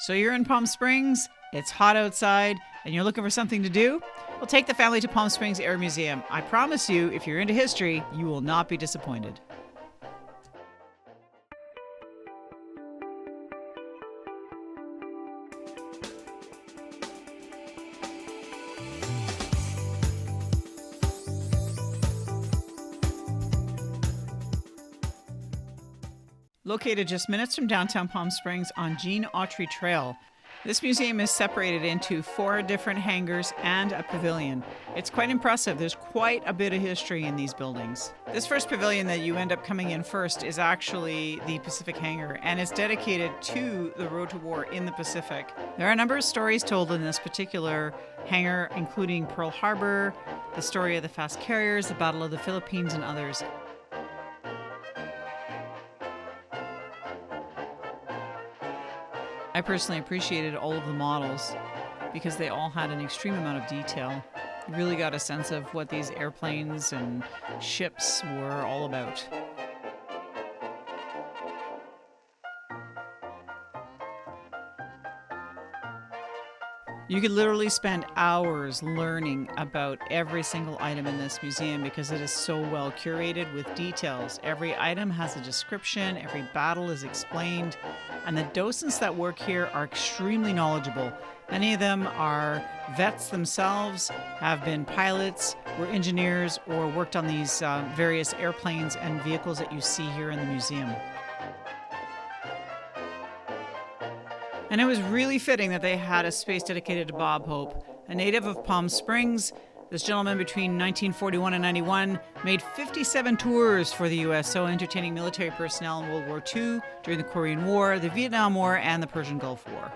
So you're in Palm Springs, it's hot outside, and you're looking for something to do? Well, take the family to Palm Springs Air Museum. I promise you, if you're into history, you will not be disappointed. Located just minutes from downtown Palm Springs on Gene Autry Trail, this museum is separated into 4 different hangars and a pavilion. It's quite impressive. There's quite a bit of history in these buildings. This first pavilion that you end up coming in first is actually the Pacific Hangar, and it's dedicated to the road to war in the Pacific. There are a number of stories told in this particular hangar, including Pearl Harbor, the story of the fast carriers, the Battle of the Philippines, and others. I personally appreciated all of the models because they all had an extreme amount of detail. You really got a sense of what these airplanes and ships were all about. You could literally spend hours learning about every single item in this museum because it is so well curated with details. Every item has a description, every battle is explained, and the docents that work here are extremely knowledgeable. Many of them are vets themselves, have been pilots, were engineers, or worked on these various airplanes and vehicles that you see here in the museum. And it was really fitting that they had a space dedicated to Bob Hope, a native of Palm Springs. This gentleman between 1941 and 91 made 57 tours for the USO, entertaining military personnel in World War II, during the Korean War, the Vietnam War, and the Persian Gulf War.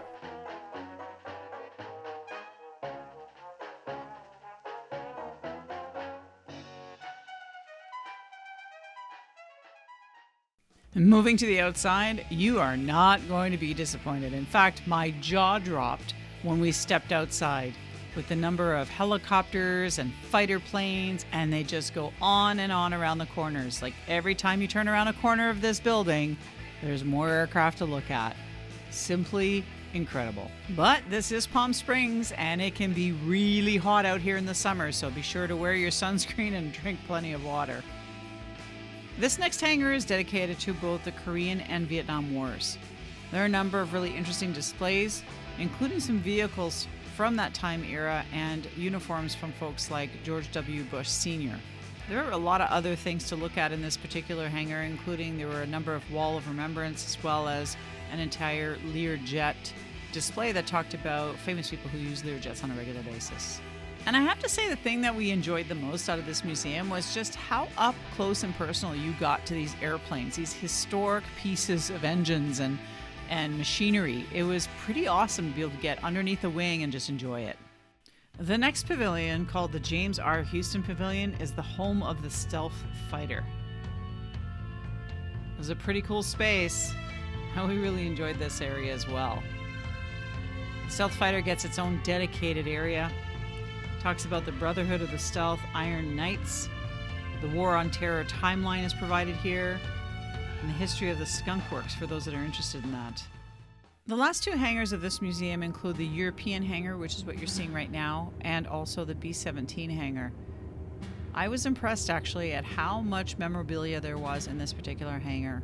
Moving to the outside, you are not going to be disappointed. In fact, my jaw dropped when we stepped outside with the number of helicopters and fighter planes, and they just go on and on around the corners. Like every time you turn around a corner of this building, there's more aircraft to look at. Simply incredible. But this is Palm Springs, and it can be really hot out here in the summer, so be sure to wear your sunscreen and drink plenty of water. This next hangar is dedicated to both the Korean and Vietnam Wars. There are a number of really interesting displays, including some vehicles from that time era and uniforms from folks like George W. Bush Sr. There are a lot of other things to look at in this particular hangar, including there were a number of Wall of Remembrance as well as an entire Learjet display that talked about famous people who use Learjets on a regular basis. And I have to say the thing that we enjoyed the most out of this museum was just how up close and personal you got to these airplanes, these historic pieces of engines and machinery. It was pretty awesome to be able to get underneath the wing and just enjoy it. The next pavilion, called the James R. Houston Pavilion, is the home of the stealth fighter. It was a pretty cool space. We really enjoyed this area as well. The stealth fighter gets its own dedicated area. Talks about the Brotherhood of the Stealth Iron Knights. The War on Terror timeline is provided here, and the history of the Skunk Works for those that are interested in that. The last 2 hangars of this museum include the European hangar, which is what you're seeing right now, and also the B-17 hangar. I was impressed actually at how much memorabilia there was in this particular hangar.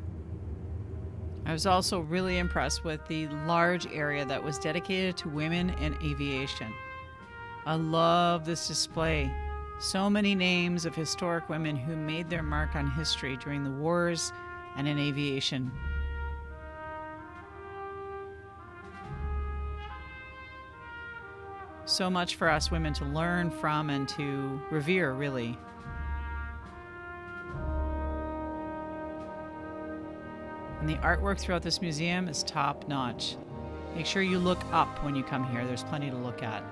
I was also really impressed with the large area that was dedicated to women in aviation. I love this display. So many names of historic women who made their mark on history during the wars and in aviation. So much for us women to learn from and to revere, really. And the artwork throughout this museum is top notch. Make sure you look up when you come here. There's plenty to look at.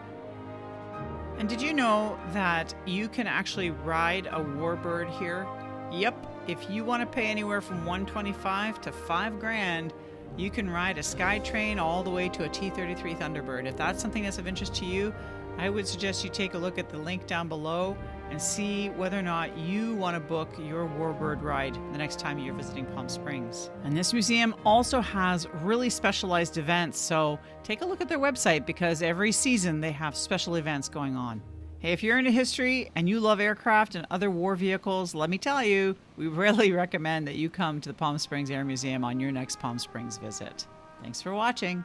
And did you know that you can actually ride a warbird here? Yep, if you want to pay anywhere from $125 to $5,000, you can ride a SkyTrain all the way to a T-33 Thunderbird. If that's something that's of interest to you, I would suggest you take a look at the link down below and see whether or not you want to book your warbird ride the next time you're visiting Palm Springs. And this museum also has really specialized events, so take a look at their website because every season they have special events going on. Hey, if you're into history and you love aircraft and other war vehicles, let me tell you, we really recommend that you come to the Palm Springs Air Museum on your next Palm Springs visit. Thanks for watching.